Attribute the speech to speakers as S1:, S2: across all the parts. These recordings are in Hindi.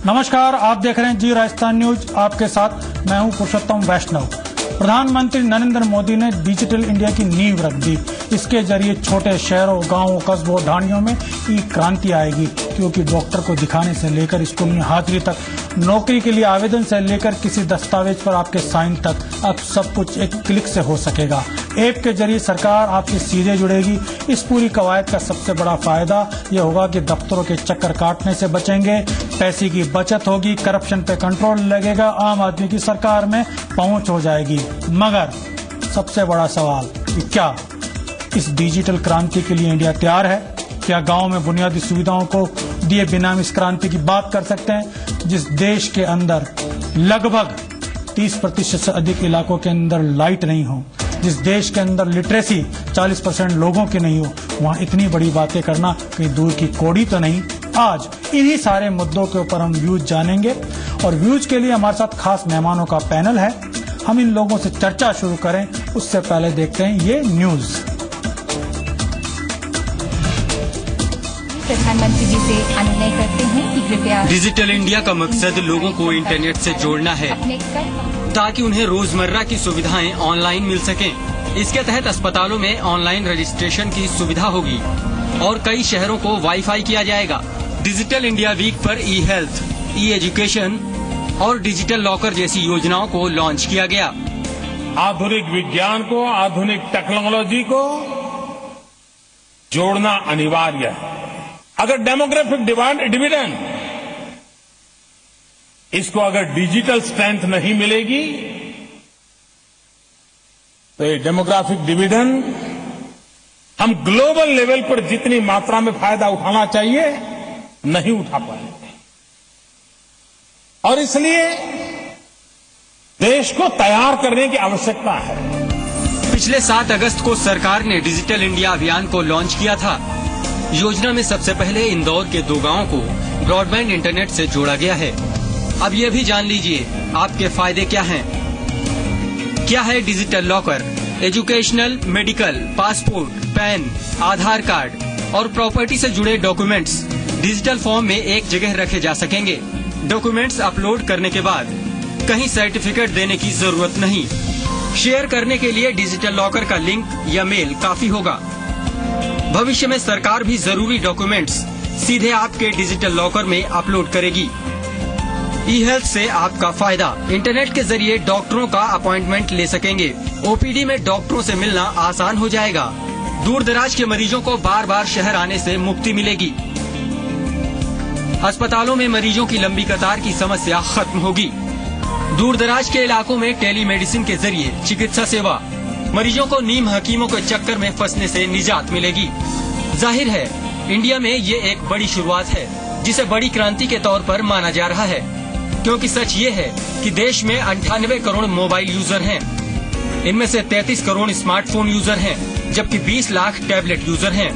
S1: नमस्कार, आप देख रहे हैं जी राजस्थान न्यूज। आपके साथ मैं हूं पुरुषोत्तम वैष्णव। प्रधानमंत्री नरेंद्र मोदी ने डिजिटल इंडिया की नींव रख दी। इसके जरिए छोटे शहरों, गांवों, कस्बों, ढाणियों में ई क्रांति आएगी, क्योंकि डॉक्टर को दिखाने से लेकर स्कूल में हाजिरी तक, नौकरी के लिए आवेदन से लेकर किसी दस्तावेज पर आपके साइन तक, अब सब कुछ एक क्लिक से हो सकेगा। ऐप के जरिए सरकार आपसे सीधे जुड़ेगी। इस पूरी कवायद का सबसे बड़ा फायदा यह होगा कि दफ्तरों के चक्कर काटने से बचेंगे, पैसे की बचत होगी, करप्शन पे कंट्रोल लगेगा, आम आदमी की सरकार में पहुंच हो जाएगी। मगर सबसे बड़ा सवाल कि क्या इस डिजिटल क्रांति के लिए इंडिया तैयार है? क्या गांव में बुनियादी सुविधाओं को दिए बिना हम इस क्रांति की बात कर सकते हैं? जिस देश के अंदर लगभग 30% से अधिक इलाकों के अंदर लाइट नहीं हो, जिस देश के अंदर लिटरेसी 40% लोगों की नहीं हो, वहां इतनी बड़ी बातें करना कहीं दूर की कौड़ी तो नहीं। आज इन्हीं सारे मुद्दों के ऊपर हम व्यूज जानेंगे और व्यूज के लिए हमारे साथ खास मेहमानों का पैनल है। हम इन लोगों से चर्चा शुरू करें उससे पहले देखते हैं ये न्यूज।
S2: प्रधानमंत्री जी से अनुनय करते हैं कि कृपया
S3: डिजिटल इंडिया का मकसद लोगों को इंटरनेट से जोड़ना है ताकि उन्हें रोजमर्रा की सुविधाएं ऑनलाइन मिल सकें। इसके तहत अस्पतालों में ऑनलाइन रजिस्ट्रेशन की सुविधा होगी और कई शहरों को वाईफाई किया जाएगा। डिजिटल इंडिया वीक पर ई हेल्थ, ई एजुकेशन और डिजिटल लॉकर जैसी योजनाओं को लॉन्च किया गया।
S4: आधुनिक विज्ञान को, आधुनिक टेक्नोलॉजी को जोड़ना अनिवार्य है। अगर डेमोग्राफिक डिविडेंड, इसको अगर डिजिटल स्ट्रेंथ नहीं मिलेगी तो ये डेमोग्राफिक डिविडेंड हम ग्लोबल लेवल पर जितनी मात्रा में फायदा उठाना चाहिए नहीं उठा पाएंगे। और इसलिए देश को तैयार करने की आवश्यकता है।
S3: पिछले 7 अगस्त को सरकार ने डिजिटल इंडिया अभियान को लॉन्च किया था। योजना में सबसे पहले इंदौर के 2 गांवों को ब्रॉडबैंड इंटरनेट से जोड़ा गया है। अब ये भी जान लीजिए आपके फायदे क्या हैं। क्या है digital locker? Educational, medical, passport, PAN, Aadhaar card और प्रॉपर्टी से जुड़े डॉक्यूमेंट्स डिजिटल फॉर्म में एक जगह रखे जा सकेंगे। डॉक्यूमेंट्स अपलोड करने के बाद कहीं सर्टिफिकेट देने की जरूरत नहीं। शेयर करने के लिए डिजिटल लॉकर का लिंक या मेल काफी होगा। भविष्य में सरकार भी जरूरी डॉक्यूमेंट्स सीधे आपके डिजिटल लॉकर में अपलोड करेगी। ई हेल्थ से आपका फायदा, इंटरनेट के जरिए डॉक्टरों का अपॉइंटमेंट ले सकेंगे। ओपीडी में डॉक्टरों से मिलना आसान हो जाएगा। दूर दराज के मरीजों को बार बार शहर आने से मुक्ति मिलेगी। अस्पतालों में मरीजों की लंबी कतार की समस्या खत्म होगी। दूर दराज के इलाकों में टेलीमेडिसिन के जरिए चिकित्सा सेवा, मरीजों को नीम हकीमों के चक्कर में फंसने से निजात मिलेगी। जाहिर है इंडिया में ये एक बड़ी शुरुआत है जिसे बड़ी क्रांति के तौर पर माना जा रहा है, क्योंकि सच ये है कि देश में 98 करोड़ मोबाइल यूजर हैं। इनमें से 33 करोड़ स्मार्टफोन यूजर हैं, जबकि 20 लाख टैबलेट यूजर हैं।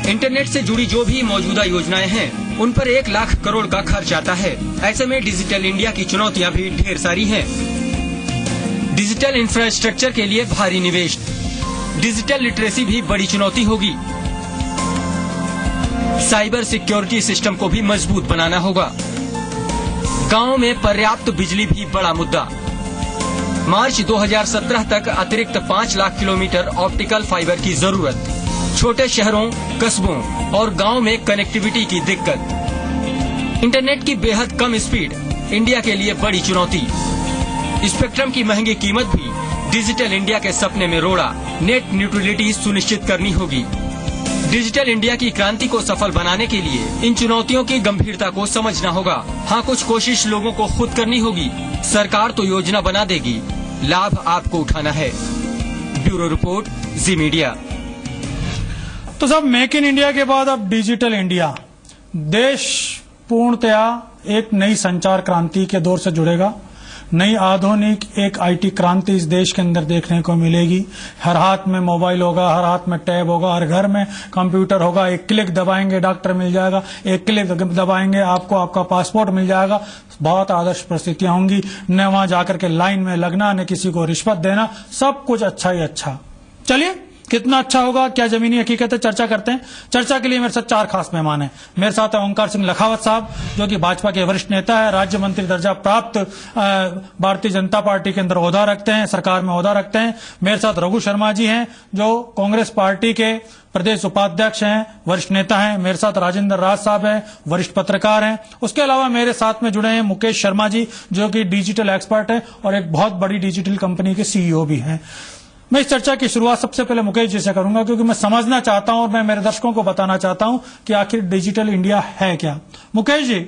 S3: इंटरनेट से जुड़ी जो भी मौजूदा योजनाएं हैं उन पर 1 लाख करोड़ का खर्च आता है। ऐसे में डिजिटल इंडिया की चुनौतियां भी ढेर सारी हैं। डिजिटल इंफ्रास्ट्रक्चर के लिए भारी निवेश, डिजिटल लिटरेसी भी बड़ी चुनौती होगी। साइबर सिक्योरिटी सिस्टम को भी मजबूत बनाना होगा। गांवों में पर्याप्त बिजली भी बड़ा मुद्दा। मार्च 2017 तक अतिरिक्त 5 लाख किलोमीटर ऑप्टिकल फाइबर की जरूरत। छोटे शहरों, कस्बों और गांव में कनेक्टिविटी की दिक्कत। इंटरनेट की बेहद कम स्पीड इंडिया के लिए बड़ी चुनौती। स्पेक्ट्रम की महंगी कीमत भी डिजिटल इंडिया के सपने में रोड़ा। नेट न्यूट्रलिटी सुनिश्चित करनी होगी। डिजिटल इंडिया की क्रांति को सफल बनाने के लिए इन चुनौतियों की गंभीरता को समझना होगा। हाँ, कुछ कोशिश लोगों को खुद करनी होगी। सरकार तो योजना बना देगी, लाभ आपको उठाना है। ब्यूरो रिपोर्ट, जी मीडिया।
S1: तो सब मेक इन इंडिया के बाद अब डिजिटल इंडिया। देश पूर्णतया एक नई संचार क्रांति के दौर से जुड़ेगा। नई आधुनिक एक आईटी क्रांति इस देश के अंदर देखने को मिलेगी। हर हाथ में मोबाइल होगा, हर हाथ में टैब होगा, हर घर में कंप्यूटर होगा। एक क्लिक दबाएंगे डॉक्टर मिल जाएगा, एक क्लिक दबाएंगे आपको आपका पासपोर्ट मिल जाएगा। बहुत आदर्श परिस्थितियां होंगी। न वहां जाकर के लाइन में लगना, न किसी को रिश्वत देना, सब कुछ अच्छा ही अच्छा। चलिए कितना अच्छा होगा, क्या जमीनी हकीकत है, चर्चा करते हैं। चर्चा के लिए मेरे साथ 4 खास मेहमान हैं। मेरे साथ है ओंकार सिंह लखावत साहब, जो कि भाजपा के वरिष्ठ नेता है, राज्य मंत्री दर्जा प्राप्त भारतीय जनता पार्टी के अंदर ओहदा रखते हैं, सरकार में ओहदा रखते हैं। मेरे साथ रघु शर्मा जी हैं, जो कांग्रेस पार्टी के प्रदेश उपाध्यक्ष हैं, वरिष्ठ नेता हैं। मेरे साथ राजेंद्र राज साहब हैं, वरिष्ठ पत्रकार हैं। उसके अलावा मेरे साथ में जुड़े हैं मुकेश शर्मा जी, जो कि डिजिटल एक्सपर्ट हैं और एक बहुत बड़ी डिजिटल कंपनी के सीईओ भी हैं। मैं इस चर्चा की शुरुआत सबसे पहले मुकेश जी से करूंगा, क्योंकि मैं समझना चाहता हूं और मैं मेरे दर्शकों को बताना चाहता हूं कि आखिर डिजिटल इंडिया है क्या। मुकेश जी,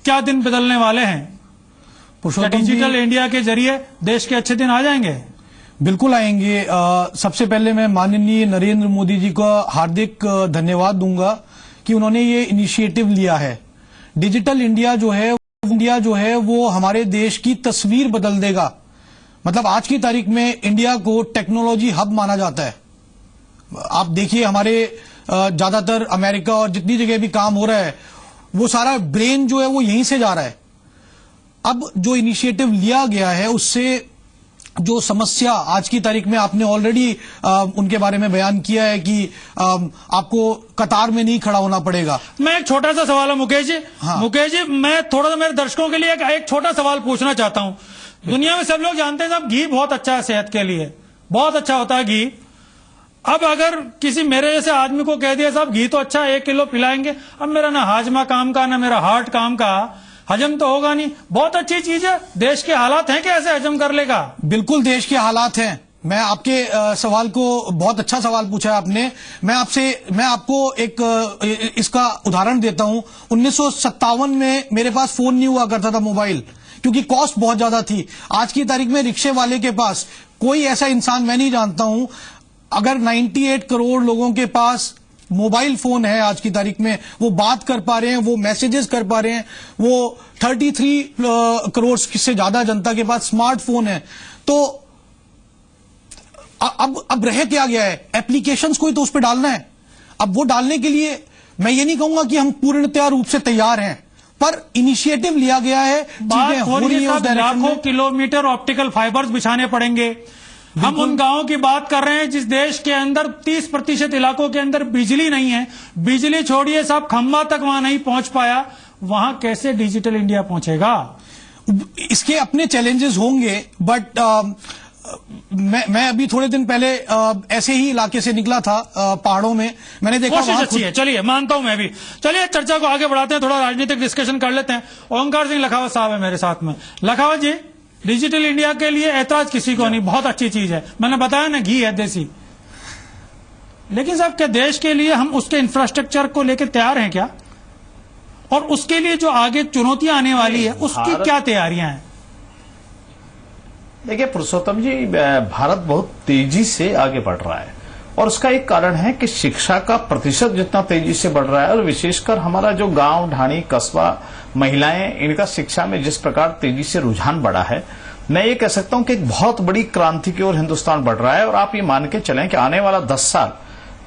S1: क्या दिन बदलने वाले हैं? क्या डिजिटल इंडिया के जरिए देश के अच्छे दिन आ जाएंगे?
S5: बिल्कुल आएंगे। सबसे पहले मैं माननीय नरेंद्र मोदी जी का हार्दिक धन्यवाद दूंगा कि उन्होंने ये इनिशिएटिव लिया है। डिजिटल इंडिया जो है वो हमारे देश की तस्वीर बदल देगा। मतलब आज की तारीख में इंडिया को टेक्नोलॉजी हब माना जाता है। आप देखिए, हमारे ज्यादातर अमेरिका और जितनी जगह भी काम हो रहा है, वो सारा ब्रेन जो है वो यहीं से जा रहा है। अब जो इनिशिएटिव लिया गया है, उससे जो समस्या आज की तारीख में आपने ऑलरेडी उनके बारे में बयान किया है कि आपको कतार में नहीं खड़ा होना पड़ेगा।
S1: मैं एक छोटा सा सवाल है मुकेश जी।
S5: हाँ।
S1: मुकेश जी, मैं थोड़ा सा मेरे दर्शकों के लिए एक छोटा सवाल पूछना चाहता हूं। दुनिया में सब लोग जानते हैं साहब, घी बहुत अच्छा है सेहत के लिए, बहुत अच्छा होता है घी। अब अगर किसी मेरे जैसे आदमी को कह दिया साहब घी तो अच्छा है, 1 किलो पिलाएंगे, अब मेरा ना हाजमा काम का ना मेरा हार्ट काम का, हजम तो होगा नहीं। बहुत अच्छी चीज है, देश के हालात हैं कि ऐसे हजम कर लेगा?
S5: बिल्कुल देश के हालात हैं। मैं आपके सवाल को, बहुत अच्छा सवाल पूछा है आपने। मैं आपको एक इसका उदाहरण देता हूं। 1957 में मेरे पास फोन नहीं हुआ करता था, मोबाइल, क्योंकि कॉस्ट बहुत ज्यादा थी। आज की तारीख में रिक्शे वाले के पास कोई ऐसा इंसान मैं नहीं जानता हूं, अगर 98 करोड़ लोगों के पास मोबाइल फोन है आज की तारीख में, वो बात कर पा रहे हैं, वो मैसेजेस कर पा रहे हैं, वो 33 करोड़ से ज्यादा जनता के पास स्मार्टफोन है। तो अब रह क्या गया है? एप्लीकेशंस को ही तो उस पर डालना है। अब वो डालने के लिए मैं ये नहीं कहूंगा कि हम पूर्णतया रूप से तैयार हैं, पर इनिशिएटिव लिया गया है, चीजें हो रही है उस डायरेक्शन में।
S1: लाखों किलोमीटर ऑप्टिकल फाइबर्स बिछाने पड़ेंगे। हम उन गांवों की बात कर रहे हैं जिस देश के अंदर 30% इलाकों के अंदर बिजली नहीं है। बिजली छोड़िए साहब, खंबा तक वहां नहीं पहुंच पाया। वहां कैसे डिजिटल इंडिया पहुंचेगा?
S5: इसके अपने चैलेंजेस होंगे, बट मैं अभी थोड़े दिन पहले ऐसे ही इलाके से निकला था, पहाड़ों में। मैंने देखा
S1: कोशिश अच्छी है, चलिए मानता हूं मैं भी। चलिए चर्चा को आगे बढ़ाते हैं, थोड़ा राजनीतिक डिस्कशन कर लेते हैं। ओंकार सिंह लखावत साहब है मेरे साथ में। लखावत जी, डिजिटल इंडिया के लिए ऐतराज किसी को नहीं, बहुत अच्छी चीज है। मैंने बताया ना, घी है देसी। लेकिन साहब, क्या देश के लिए हम उसके इंफ्रास्ट्रक्चर को लेकर तैयार हैं क्या? और उसके लिए जो आगे चुनौतियां आने वाली है, उसकी क्या तैयारियां हैं?
S6: देखिए पुरुषोत्तम जी, भारत बहुत तेजी से आगे बढ़ रहा है और उसका एक कारण है कि शिक्षा का प्रतिशत जितना तेजी से बढ़ रहा है, और विशेषकर हमारा जो गांव, ढाणी, कस्बा, महिलाएं, इनका शिक्षा में जिस प्रकार तेजी से रुझान बढ़ा है, मैं ये कह सकता हूं कि एक बहुत बड़ी क्रांति की ओर हिंदुस्तान बढ़ रहा है। और आप ये मान के चलें कि आने वाला 10 साल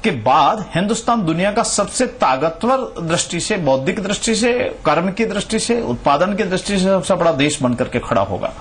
S6: के बाद हिंदुस्तान दुनिया का सबसे ताकतवर दृष्टि से, बौद्धिक दृष्टि से, कर्म की दृष्टि से, उत्पादन की दृष्टि से सबसे बड़ा देश बनकर के खड़ा होगा।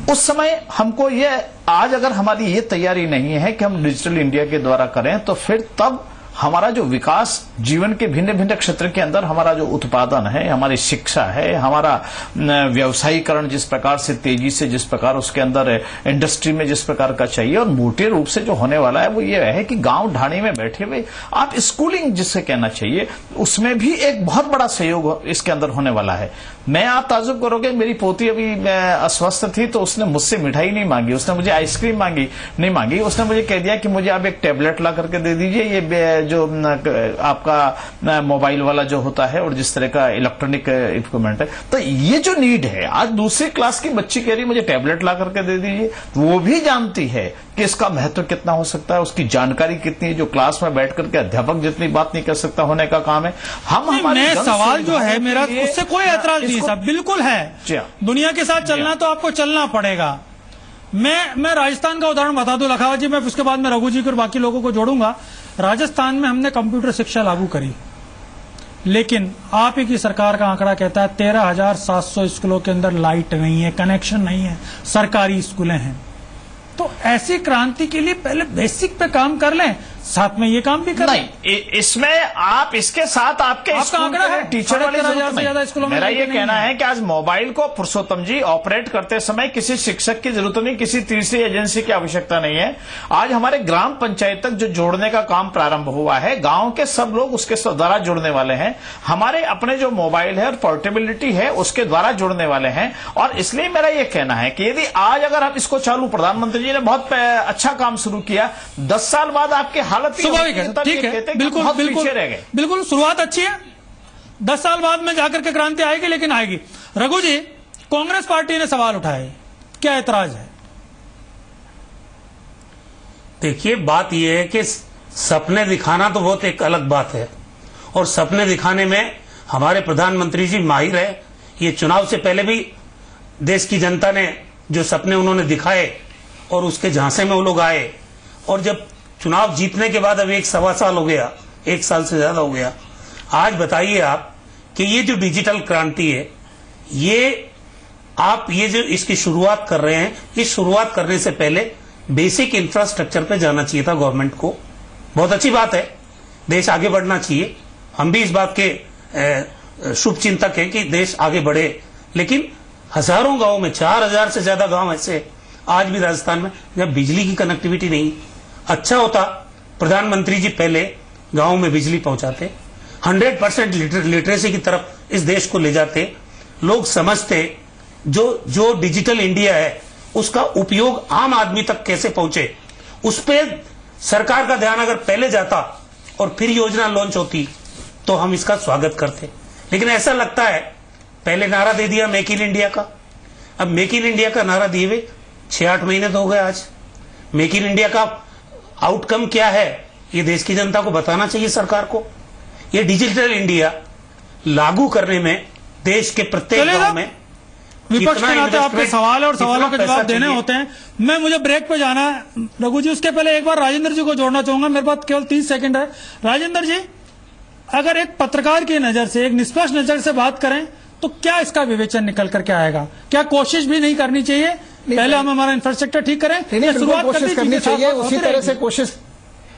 S6: उस समय हमको ये, आज अगर हमारी ये तैयारी नहीं है कि हम डिजिटल इंडिया के द्वारा करें, तो फिर तब हमारा जो विकास जीवन के भिन्न भिन्न क्षेत्र के अंदर, हमारा जो उत्पादन है, हमारी शिक्षा है, हमारा व्यवसायीकरण जिस प्रकार से तेजी से, जिस प्रकार उसके अंदर इंडस्ट्री में जिस प्रकार का चाहिए, और मोटे रूप से जो होने वाला है वो ये है कि गांव ढाणी में बैठे हुए आप स्कूलिंग जिससे कहना चाहिए, उसमें भी एक बहुत बड़ा सहयोग इसके अंदर होने वाला है। मैं, आप ताजुब करोगे, मेरी पोती अभी अस्वस्थ थी तो उसने मुझसे मिठाई नहीं मांगी, उसने मुझे आइसक्रीम नहीं मांगी, उसने मुझे कह दिया कि मुझे आप एक टेबलेट ला करके दे दीजिए, ये जो आपका मोबाइल वाला जो होता है और जिस तरह का इलेक्ट्रॉनिक इक्विपमेंट है। तो ये जो नीड है, आज दूसरी क्लास की बच्ची कह रही मुझे टेबलेट ला करके दे दीजिए, वो भी जानती है कि इसका महत्व कितना हो सकता है, उसकी जानकारी कितनी है, जो क्लास में बैठ करके अध्यापक जितनी बात नहीं कर सकता होने का काम है। हमारे
S1: सवाल जो है मेरा, उससे कोई ऐतराज नहीं साहब, बिल्कुल है। दुनिया के साथ चलना तो आपको चलना पड़ेगा। मैं राजस्थान का उदाहरण बता दूं लखावत जी, मैं उसके बाद में रघु जी को और बाकी लोगों को जोड़ूंगा। राजस्थान में हमने कंप्यूटर शिक्षा लागू करी, लेकिन आप ही की सरकार का आंकड़ा कहता है 13,700 स्कूलों के अंदर लाइट नहीं है, कनेक्शन नहीं है, सरकारी स्कूलें हैं। तो ऐसी क्रांति के लिए पहले बेसिक पे काम कर लें, साथ में ये काम भी कर लें।
S6: नहीं, इसमें आप इसके साथ आपके
S1: आपका
S6: स्कूल
S1: आंकड़ा है,
S6: के टीचर वाली
S1: 18,000 से ज्यादा स्कूलों में
S6: मेरा ये
S1: लाइटें नहीं
S6: कहना
S1: है।
S6: है कि आज मोबाइल को पुरुषोत्तम जी ऑपरेट करते समय किसी शिक्षक की जरूरत नहीं, किसी तीसरी एजेंसी की आवश्यकता नहीं है। आज हमारे ग्राम पंचायत तक जो जोड़ने का काम प्रारंभ हुआ है, गांव के सब लोग उसके द्वारा जुड़ने वाले हैं। हमारे अपने जो मोबाइल है और पोर्टेबिलिटी है उसके द्वारा जुड़ने वाले हैं। और इसलिए मेरा ये कहना है कि यदि आज अगर आप इसको चालू, प्रधानमंत्री जी ने बहुत अच्छा काम शुरू किया, 10 साल बाद आपकी हालत
S1: स्वाभाविक है, ठीक है, बिल्कुल बिल्कुल बिल्कुल, शुरुआत अच्छी है। 10 साल बाद में जाकर के क्रांति आएगी, लेकिन आएगी। रघु जी, कांग्रेस पार्टी ने सवाल उठाए, क्या ऐतराज है?
S7: देखिए, बात यह है कि सपने दिखाना तो बहुत एक अलग बात है, और सपने दिखाने में हमारे प्रधानमंत्री जी माहिर है। ये चुनाव से पहले भी देश की जनता ने जो सपने उन्होंने दिखाए और उसके झांसे में वो लोग आए, और जब चुनाव जीतने के बाद अब 1.25 साल हो गया, 1 साल से ज्यादा हो गया। आज बताइए आप कि ये जो डिजिटल क्रांति है, ये जो इसकी शुरुआत कर रहे हैं, इस शुरुआत करने से पहले बेसिक इंफ्रास्ट्रक्चर पे जाना चाहिए था गवर्नमेंट को। बहुत अच्छी बात है, देश आगे बढ़ना चाहिए, हम भी इस बात के शुभ चिंतक हैं कि देश आगे बढ़े। लेकिन हजारों गांवों में, 4000 से ज्यादा गांव ऐसे आज भी राजस्थान में जब बिजली की कनेक्टिविटी नहीं। अच्छा होता प्रधानमंत्री जी पहले गांवों में बिजली पहुंचाते, 100% लिटरेसी की तरफ इस देश को ले जाते, लोग समझते जो डिजिटल इंडिया है उसका उपयोग आम आदमी तक कैसे पहुंचे, उस पर सरकार का ध्यान अगर पहले जाता और फिर योजना लॉन्च होती तो हम इसका स्वागत करते। लेकिन ऐसा लगता है पहले नारा दे दिया मेक इन इंडिया का, अब मेक इन इंडिया का नारा दिए हुए 6-8 महीने तो हो गए। आज मेक इन इंडिया का आउटकम क्या है ये देश की जनता को बताना चाहिए सरकार को। ये डिजिटल इंडिया लागू करने में देश के प्रत्येक गांव में
S1: विपक्ष के नाते आपके सवाल है और सवालों के जवाब देने होते हैं। मुझे ब्रेक पे जाना है रघु जी, उसके पहले एक बार राजेंद्र जी को जोड़ना चाहूंगा, मेरे पास केवल 30 सेकंड है। राजेंद्र जी, अगर एक पत्रकार की नजर से, एक निष्पक्ष नजर से बात करें तो क्या इसका विवेचन निकल करके आएगा? क्या कोशिश भी नहीं करनी चाहिए? पहले हम हमारा इंफ्रास्ट्रक्चर ठीक करें, शुरुआत
S8: करनी चाहिए, उसी तरह से कोशिश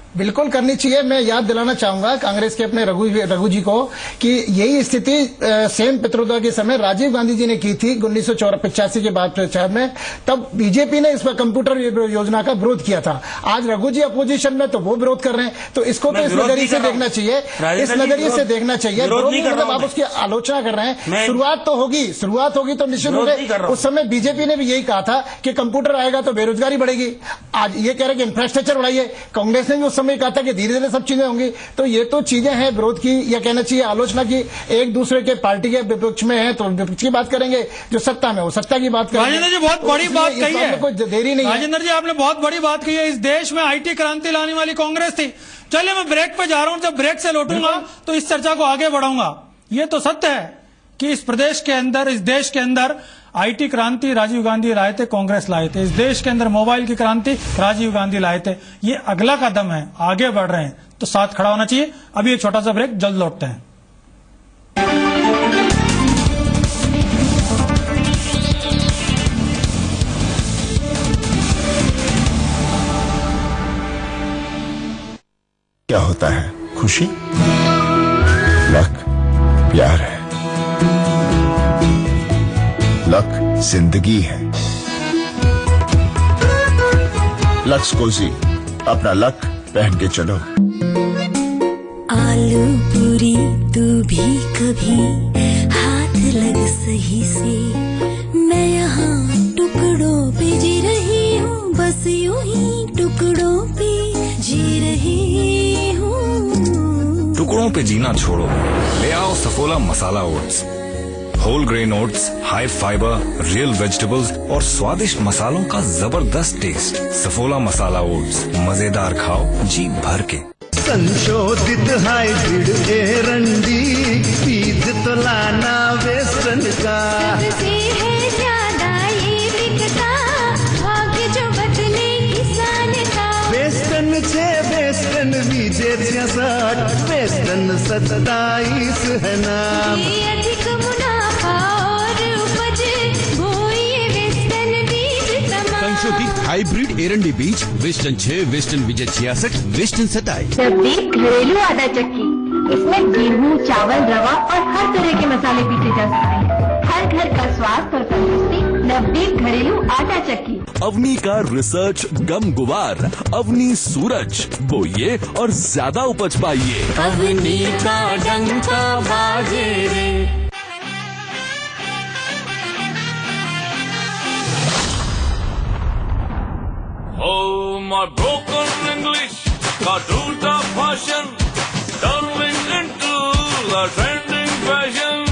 S8: बिल्कुल करनी चाहिए। मैं याद दिलाना चाहूंगा कांग्रेस के अपने रघु जी को कि यही स्थिति सेन पित्रोदा के समय राजीव गांधी जी ने की थी 1985 के बाद में, तब बीजेपी ने इस पर कंप्यूटर योजना का विरोध किया था। आज रघु जी अपोजिशन में तो वो विरोध कर रहे हैं, तो इसको तो इस नजरिए से देखना चाहिए, इस नजरिए से देखना चाहिए। मतलब आप उसकी आलोचना कर रहे हैं, शुरुआत तो होगी तो निश्चित रूप से। उस समय बीजेपी ने भी यही कहा था कि कंप्यूटर आएगा तो बेरोजगारी बढ़ेगी, आज ये कह रहे हैं कि इंफ्रास्ट्रक्चर बढ़ाइए। कांग्रेस ने भी उस समय कहा था कि धीरे धीरे सब चीजें होंगी। तो ये तो चीजें हैं विरोध की, या कहना चाहिए आलोचना की, एक दूसरे के पार्टी के विपक्ष में है तो विपक्ष की बात करेंगे, जो सत्ता में वो सत्ता की बात करेंगे।
S1: राजेंद्र जी बहुत बड़ी बात कही है,
S8: कोई देरी नहीं है।
S1: राजेंद्र जी आपने बहुत बड़ी बात कही है, इस देश में आईटी क्रांति लाने वाली कांग्रेस थी। चलिए मैं ब्रेक पे जा रहा हूं, जब ब्रेक से लौटूंगा तो इस चर्चा को आगे बढ़ाऊंगा। ये तो सत्य है कि इस प्रदेश के अंदर, इस देश के अंदर आईटी क्रांति राजीव गांधी लाए थे, कांग्रेस लाए थे। इस देश के अंदर मोबाइल की क्रांति राजीव गांधी लाए थे। ये अगला कदम है, आगे बढ़ रहे हैं तो साथ खड़ा होना चाहिए। अभी एक छोटा सा ब्रेक, जल्द लौटते हैं।
S9: क्या होता है? खुशी, लक, प्यार है। लक जिंदगी है। लक्स कोसी, अपना लक पहन के चलो।
S10: आलू पूरी तू भी कभी हाथ लग सही से, मैं यहाँ टुकड़ों पे जी रही हूँ, बस यूं ही टुकड़ों पे जी रही हूँ।
S11: टुकड़ों पे जीना छोड़ो, ले आओ Saffola masala oats. Whole grain oats, high fibre, real vegetables और स्वादिष्ट मसालों का जबरदस्त टेस्ट। सफोला मसाला ओट्स, मजेदार खाओ जी भर के।
S12: संशोधित हाइब्रिड एरंडी, बीज तो लाना वेस्टर्न का।
S10: सबसे है ज्यादा ये बिकता, भाग्य जो बदले किसान का।
S12: वेस्टर्न 6, वेस्टर्न बीजे 66, वेस्टर्न 27 है नाम।
S10: ये अधिक मुनाफा और उपज, वो ये वेस्टर्न बीज तमाम।
S13: एक्सोटिक हाइब्रिड एरंडी बीज वेस्टर्न 6, वेस्टर्न विजय 66, वेस्टर्न 27।
S2: नवदीप घरेलू आटा चक्की, इसमें गेहूँ, चावल, रवा और हर तरह के मसाले पीसे जा सकते हैं। हर घर का स्वास्थ्य और तंदुरुस्ती, नवदीप घरेलू आटा चक्की।
S13: अवनी का रिसर्च गम गुवार, अवनी सूरज, बोइए और ज्यादा उपज पाइए।
S10: अवनी का डंका बाजे रे।
S14: Oh, my broken English, got ulta fashion, turning into the trending fashion.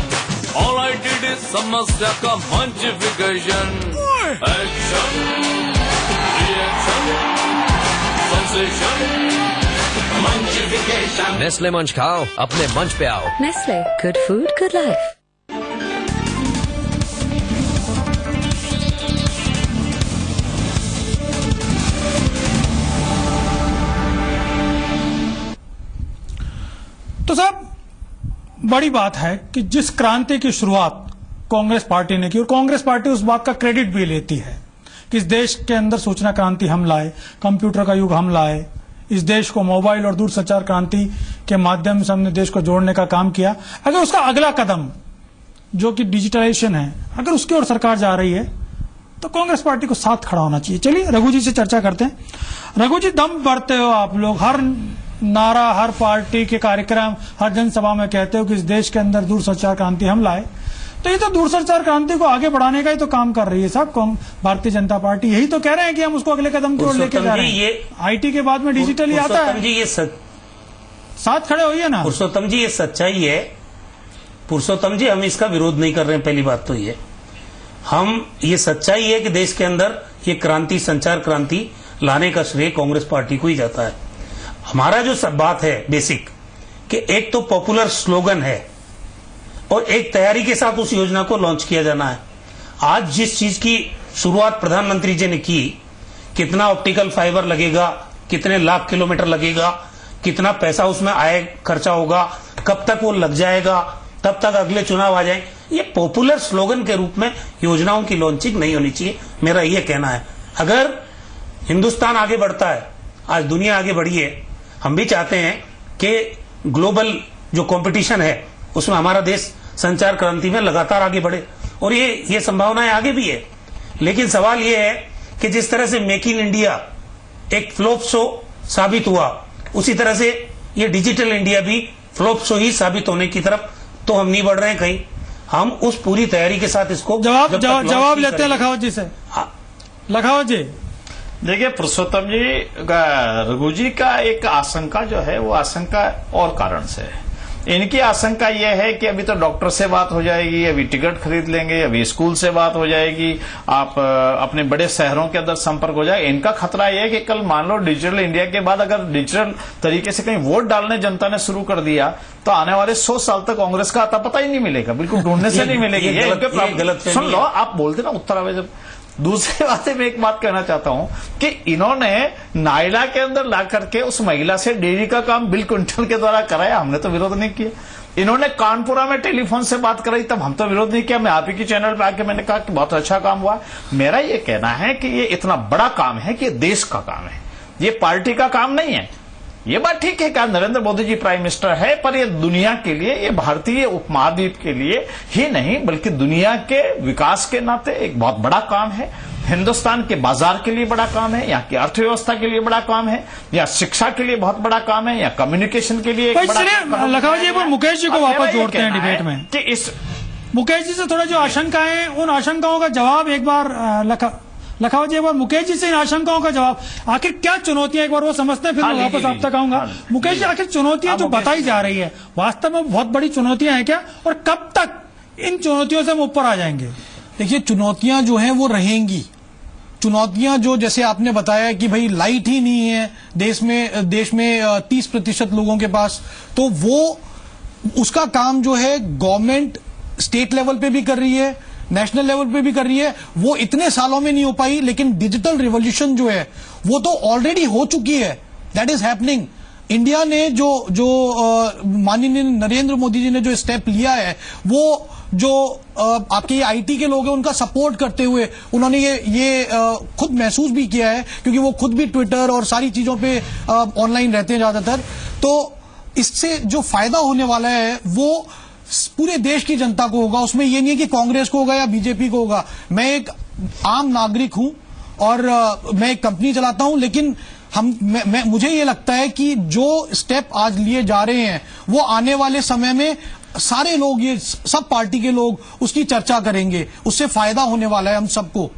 S14: All I did is समस्या का मंचिफिकेशन, एक्शन, रिएक्शन, सेंसेशन, मंचिफिकेशन।
S15: नेस्ले मंच खाओ, अपने मंच पे आओ।
S10: Nestle, good food, good life.
S1: तो साहब, बड़ी बात है कि जिस क्रांति की शुरुआत कांग्रेस पार्टी ने की, और कांग्रेस पार्टी उस बात का क्रेडिट भी लेती है कि इस देश के अंदर सूचना क्रांति हम लाए, कंप्यूटर का युग हम लाए, इस देश को मोबाइल और दूरसंचार क्रांति के माध्यम से हमने देश को जोड़ने का काम किया। अगर उसका अगला कदम जो कि डिजिटलाइजेशन है, अगर उसकी ओर सरकार जा रही है तो कांग्रेस पार्टी को साथ खड़ा होना चाहिए। चलिए रघु जी से चर्चा करते हैं। रघु जी, दम भरते हो आप लोग, हर नारा, हर पार्टी के कार्यक्रम, हर जनसभा में कहते हो कि इस देश के अंदर दूरसंचार क्रांति हम लाए, तो ये तो दूरसंचार क्रांति को आगे बढ़ाने का ही तो काम कर रही है साहब भारतीय जनता पार्टी। यही तो कह रहे हैं कि हम उसको अगले कदम की ओर लेके जा रहे हैं। आईटी के बाद में डिजिटल ही आता है।
S7: जी, ये
S1: साथ खड़े होइए ना
S7: पुरुषोत्तम जी, ये सच्चाई है। पुरुषोत्तम जी, हम इसका विरोध नहीं कर रहे हैं। पहली बात तो ये सच्चाई है कि देश के अंदर ये क्रांति, संचार क्रांति लाने का श्रेय कांग्रेस पार्टी को ही जाता है। हमारा जो सब बात है बेसिक, कि एक तो पॉपुलर स्लोगन है और एक तैयारी के साथ उस योजना को लॉन्च किया जाना है। आज जिस चीज की शुरुआत प्रधानमंत्री जी ने की, कितना ऑप्टिकल फाइबर लगेगा, कितने लाख किलोमीटर लगेगा, कितना पैसा उसमें आए, खर्चा होगा, कब तक वो लग जाएगा, तब तक अगले चुनाव आ जाए, ये पॉपुलर स्लोगन के रूप में योजनाओं की लॉन्चिंग नहीं होनी चाहिए, मेरा ये कहना है। अगर हिंदुस्तान आगे बढ़ता है, आज दुनिया आगे बढ़ी है, हम भी चाहते हैं कि ग्लोबल जो कंपटीशन है उसमें हमारा देश संचार क्रांति में लगातार आगे बढ़े, और ये संभावनाएं आगे भी है। लेकिन सवाल ये है कि जिस तरह से मेक इन इंडिया एक फ्लॉप शो साबित हुआ, उसी तरह से ये डिजिटल इंडिया भी फ्लॉप शो ही साबित होने की तरफ तो हम नहीं बढ़ रहे हैं कहीं। हम उस पूरी तैयारी के साथ इसको
S1: जवाब लेते हैं लखावत जी से। लखावत जी,
S6: देखिए पुरुषोत्तम जी, रघु जी का एक आशंका जो है वो आशंका और कारण से है। इनकी आशंका यह है कि अभी तो डॉक्टर से बात हो जाएगी, अभी टिकट खरीद लेंगे, अभी स्कूल से बात हो जाएगी, आप अपने बड़े शहरों के अंदर संपर्क हो जाए। इनका खतरा यह है कि कल मान लो डिजिटल इंडिया के बाद अगर डिजिटल तरीके से कहीं वोट डालने जनता ने शुरू कर दिया तो आने वाले 100 साल तक कांग्रेस का आता पता ही नहीं मिलेगा, बिल्कुल ढूंढने से नहीं मिलेगी। ये गलत सुन लो, आप बोलते ना उत्तर आवे जब। दूसरी बात मैं एक बात कहना चाहता हूं कि इन्होंने नायला के अंदर ला करके उस महिला से डेयरी का काम बिल क्विंटल के द्वारा कराया, हमने तो विरोध नहीं किया। इन्होंने कानपुरा में टेलीफोन से बात कराई, तब हम तो विरोध नहीं किया। मैं आप ही की चैनल पे आके मैंने कहा कि बहुत अच्छा काम हुआ। मेरा ये कहना है कि ये इतना बड़ा काम है कि देश का काम है, ये पार्टी का काम नहीं है। ये बात ठीक है कि नरेंद्र मोदी जी प्राइम मिनिस्टर है, पर ये दुनिया के लिए, ये भारतीय उपमहाद्वीप के लिए ही नहीं बल्कि दुनिया के विकास के नाते एक बहुत बड़ा काम है। हिंदुस्तान के बाजार के लिए बड़ा काम है, यहाँ की अर्थव्यवस्था के लिए बड़ा काम है, या शिक्षा के लिए बहुत बड़ा काम है, या कम्युनिकेशन के लिए एक बड़ा काम।
S1: लखावत जी, मुकेश जी को वापस जोड़ते हैं डिबेट में कि इस मुकेश जी से थोड़ा जो आशंकाएं, उन आशंकाओं का जवाब एक बार लखावत जी, एक बार मुकेश जी से इन आशंकाओं का जवाब, आखिर क्या चुनौतियां, एक बार वो समझते हैं, फिर मैं वापस आप तक आऊंगा। मुकेश जी, आखिर चुनौतियां जो बताई जा रही है वास्तव में बहुत बड़ी चुनौतियां हैं क्या, और कब तक इन चुनौतियों से हम ऊपर आ जाएंगे?
S5: देखिए, चुनौतियां जो हैं वो रहेंगी। चुनौतियां जो, जैसे आपने बताया कि भाई लाइट ही नहीं है देश में 30% लोगों के पास, तो वो उसका काम जो है गवर्नमेंट स्टेट लेवल पे भी कर रही है, नेशनल लेवल पे भी कर रही है। वो इतने सालों में नहीं हो पाई, लेकिन डिजिटल रिवॉल्यूशन जो है वो तो ऑलरेडी हो चुकी है, दैट इज हैपनिंग। इंडिया ने जो माननीय नरेंद्र मोदी जी ने जो स्टेप लिया है, वो जो आपके आईटी के लोग हैं उनका सपोर्ट करते हुए उन्होंने ये खुद महसूस भी किया है, क्योंकि वो खुद भी ट्विटर और सारी चीजों पे ऑनलाइन रहते हैं ज्यादातर। तो इससे जो फायदा होने वाला है वो पूरे देश की जनता को होगा। उसमें ये नहीं है कि कांग्रेस को होगा या बीजेपी को होगा। मैं एक आम नागरिक हूं और मैं एक कंपनी चलाता हूं, लेकिन मुझे ये लगता है कि जो स्टेप आज लिए जा रहे हैं वो आने वाले समय में सारे लोग, ये सब पार्टी के लोग उसकी चर्चा करेंगे, उससे फायदा होने वाला है हम सबको।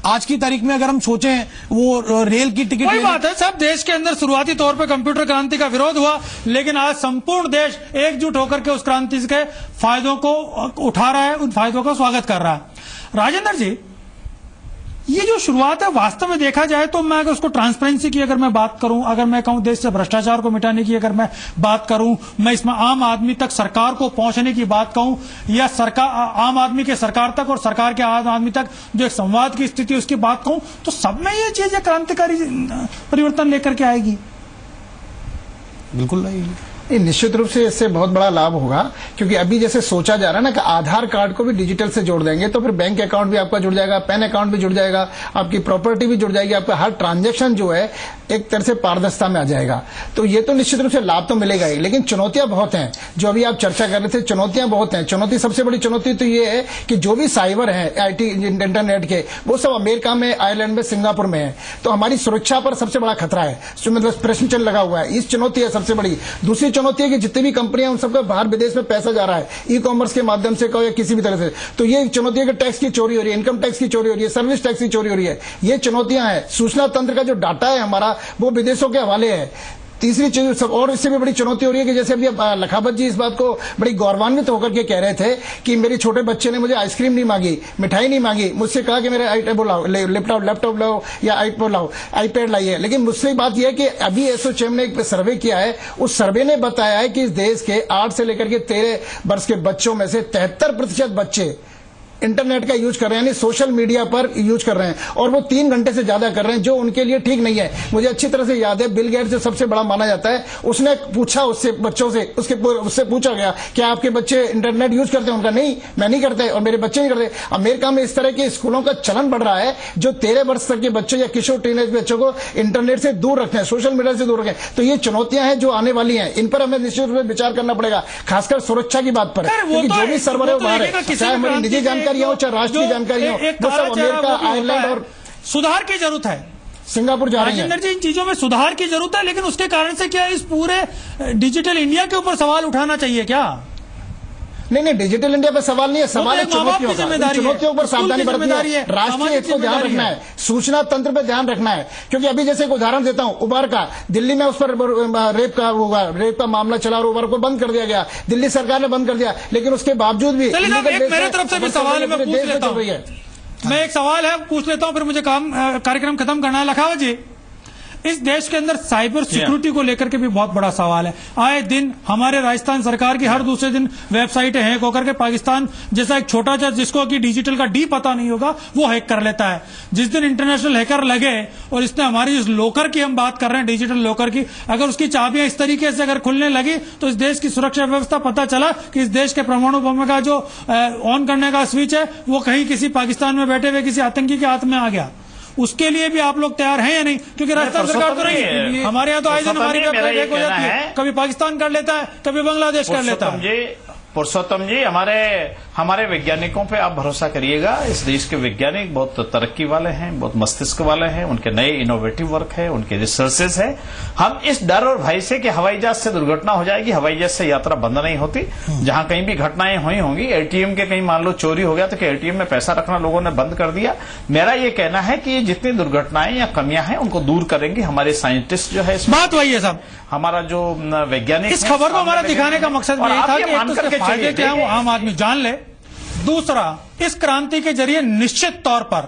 S5: आज की तारीख में अगर हम सोचें, वो रेल की टिकट,
S1: वही बात है, सब देश के अंदर शुरुआती तौर पर कंप्यूटर क्रांति का विरोध हुआ, लेकिन आज संपूर्ण देश एकजुट होकर के उस क्रांति के फायदों को उठा रहा है, उन फायदों का स्वागत कर रहा है। राजेंद्र जी, ये जो शुरुआत है वास्तव में देखा जाए तो मैं अगर उसको ट्रांसपेरेंसी की अगर मैं बात करूं, अगर मैं कहूं देश से भ्रष्टाचार को मिटाने की अगर मैं बात करूं, मैं इसमें आम आदमी तक सरकार को पहुंचने की बात कहूं, या सरकार आम आदमी के सरकार तक और सरकार के आम आदमी तक जो एक संवाद की स्थिति उसकी बात कहूं, तो सब में ये चीजें क्रांतिकारी परिवर्तन लेकर के आएगी।
S5: बिल्कुल नहीं,
S8: निश्चित रूप से इससे बहुत बड़ा लाभ होगा, क्योंकि अभी जैसे सोचा जा रहा है ना कि आधार कार्ड को भी डिजिटल से जोड़ देंगे तो फिर बैंक अकाउंट भी आपका जुड़ जाएगा, पैन अकाउंट भी जुड़ जाएगा, आपकी प्रॉपर्टी भी जुड़ जाएगी, आपका हर ट्रांजैक्शन जो है एक तरह से पारदर्शिता में आ जाएगा। तो ये तो निश्चित रूप से लाभ तो मिलेगा ही, लेकिन चुनौतियां बहुत हैं। जो अभी आप चर्चा कर रहे थे, चुनौतियां बहुत हैं। चुनौती, सबसे बड़ी चुनौती तो ये है कि जो भी साइबर है IT इंटरनेट के, वो सब अमेरिका में, आयरलैंड में, सिंगापुर में है। तो हमारी सुरक्षा पर सबसे बड़ा खतरा है, मतलब प्रश्न चिन्ह लगा हुआ है। इस चुनौती है सबसे बड़ी। दूसरी चुनौती है कि जितनी भी कंपनियां उन सबका बाहर विदेश में पैसा जा रहा है, ई-कॉमर्स के माध्यम से कहो या किसी भी तरह से। तो ये चुनौती है कि टैक्स की चोरी हो रही है, इनकम टैक्स की चोरी हो रही है, सर्विस टैक्स की चोरी हो रही है। ये चुनौतियां हैं। सूचना तंत्र का जो डाटा है हमारा, वो विदेशों के हवाले है। तीसरी चीज सब, और इससे भी बड़ी चुनौती हो रही है कि जैसे अभी लखावत जी इस बात को बड़ी गौरवान्वित होकर के कह रहे थे कि मेरे छोटे बच्चे ने मुझे आइसक्रीम नहीं मांगी, मिठाई नहीं मांगी, मुझसे कहा कि मेरे लैपटॉप लाओ या आईपैड लाइए। लेकिन मुझसे बात यह है कि अभी एसोचैम ने एक सर्वे किया है, उस सर्वे ने बताया है कि इस देश के 8 से लेकर के 13 वर्ष के बच्चों में से 73% बच्चे इंटरनेट का यूज कर रहे हैं, यानी सोशल मीडिया पर यूज कर रहे हैं, और वो 3 घंटे से ज्यादा कर रहे हैं, जो उनके लिए ठीक नहीं है। मुझे अच्छी तरह से याद है, बिल गेट्स जो सबसे बड़ा माना जाता है, उसने पूछा उससे बच्चों से, उससे पूछा गया कि आपके बच्चे इंटरनेट यूज करते हैं? उनका नहीं, मैं नहीं करते और मेरे बच्चे नहीं करते। अमेरिका में इस तरह के स्कूलों का चलन बढ़ रहा है जो 13 वर्ष तक के बच्चों या किशोर टीनेज बच्चों को इंटरनेट से दूर रखें, सोशल मीडिया से दूर रखें। तो ये चुनौतियां हैं जो आने वाली हैं, इन पर हमें निश्चित रूप से विचार करना पड़ेगा, खासकर सुरक्षा की बात पर, क्योंकि जो भी सर्वर है वो बाहर है, चाहे हमारी निजी जानकारी हो चाहे राष्ट्रीय जानकारी हो, वो सब अमेरिका, आयरलैंड और
S1: सुधार की जरूरत है।
S8: सिंगापुर जा रही है।
S1: राजेंद्र जी, इन चीजों में सुधार की जरूरत है, लेकिन उसके कारण से क्या इस पूरे डिजिटल इंडिया के ऊपर सवाल उठाना चाहिए क्या?
S8: नहीं, डिजिटल इंडिया पर सवाल नहीं है, सवाल है चुनौतियों का। चुनौतियों पर सावधानी बरतनी है, राष्ट्रीय हित को ध्यान रखना है, सूचना तंत्र पर ध्यान रखना है। क्योंकि अभी जैसे एक उदाहरण देता हूं, उबर का, दिल्ली में उस पर रेप का मामला चला और उबर को बंद कर दिया गया, दिल्ली सरकार ने बंद कर दिया, लेकिन उसके बावजूद भी
S1: मेरे तरफ से भी सवाल है, मैं पूछ लेता हूं। मैं एक सवाल है पूछ लेता हूं, फिर मुझे कार्यक्रम खत्म करना है। लखावत जी, इस देश के अंदर साइबर सिक्योरिटी को लेकर के भी बहुत बड़ा सवाल है। आए दिन हमारे राजस्थान सरकार की हर दूसरे दिन वेबसाइटें हैक होकर के पाकिस्तान जैसा एक छोटा सा, जिसको कि डिजिटल का डी पता नहीं होगा, वो हैक कर लेता है। जिस दिन इंटरनेशनल हैकर लगे और इसने हमारी इस लॉकर की हम बात कर रहे हैं, डिजिटल लॉकर की, अगर उसकी चाबियां इस तरीके से अगर खुलने लगी तो इस देश की सुरक्षा व्यवस्था, पता चला कि इस देश के परमाणु बम का जो ऑन करने का स्विच है वो कहीं किसी पाकिस्तान में बैठे हुए किसी आतंकी के हाथ में आ गया। उसके लिए भी आप लोग तैयार हैं या नहीं? क्योंकि राजस्थान सरकार तो नहीं, हमारे यहाँ तो आए दिन हमारी वेबसाइट हैक हो जाती है, कभी पाकिस्तान कर लेता है, कभी बांग्लादेश कर लेता है।
S6: पुरुषोत्तम जी, हमारे वैज्ञानिकों पे आप भरोसा करिएगा। इस देश के वैज्ञानिक बहुत तरक्की वाले हैं, बहुत मस्तिष्क वाले हैं, उनके नए इनोवेटिव वर्क है, उनके रिसर्चेस है। हम इस डर और भय से कि हवाई जहाज से दुर्घटना हो जाएगी, हवाई जहाज से यात्रा बंद नहीं होती। जहां कहीं भी घटनाएं हुई होंगी, एटीएम के कहीं मान लो चोरी हो गया तो एटीएम में पैसा रखना लोगों ने बंद कर दिया। मेरा ये कहना है कि जितनी दुर्घटनाएं या कमियां हैं उनको दूर करेंगे हमारे साइंटिस्ट जो है।
S1: बात वही है साहब,
S6: हमारा जो वैज्ञानिक,
S1: इस खबर को हमारा दिखाने का मकसद भी था कि फायदे क्या वो आम आदमी जान ले। दूसरा, इस क्रांति के जरिए निश्चित तौर पर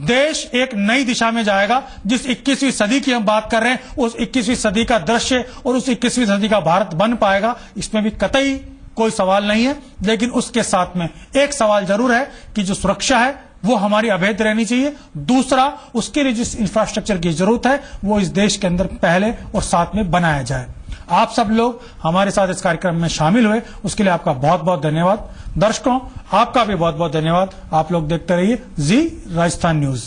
S1: देश एक नई दिशा में जाएगा। जिस 21वीं सदी की हम बात कर रहे हैं, उस 21वीं सदी का दृश्य और उस 21वीं सदी का भारत बन पाएगा, इसमें भी कतई कोई सवाल नहीं है। लेकिन उसके साथ में एक सवाल जरूर है कि जो सुरक्षा है वो हमारी अभेद रहनी चाहिए। दूसरा, उसके लिए जिस इंफ्रास्ट्रक्चर की जरूरत है वो इस देश के अंदर पहले और साथ में बनाया जाए। आप सब लोग हमारे साथ इस कार्यक्रम में शामिल हुए, उसके लिए आपका बहुत बहुत धन्यवाद। दर्शकों, आपका भी बहुत बहुत धन्यवाद। आप लोग देखते रहिए जी राजस्थान न्यूज।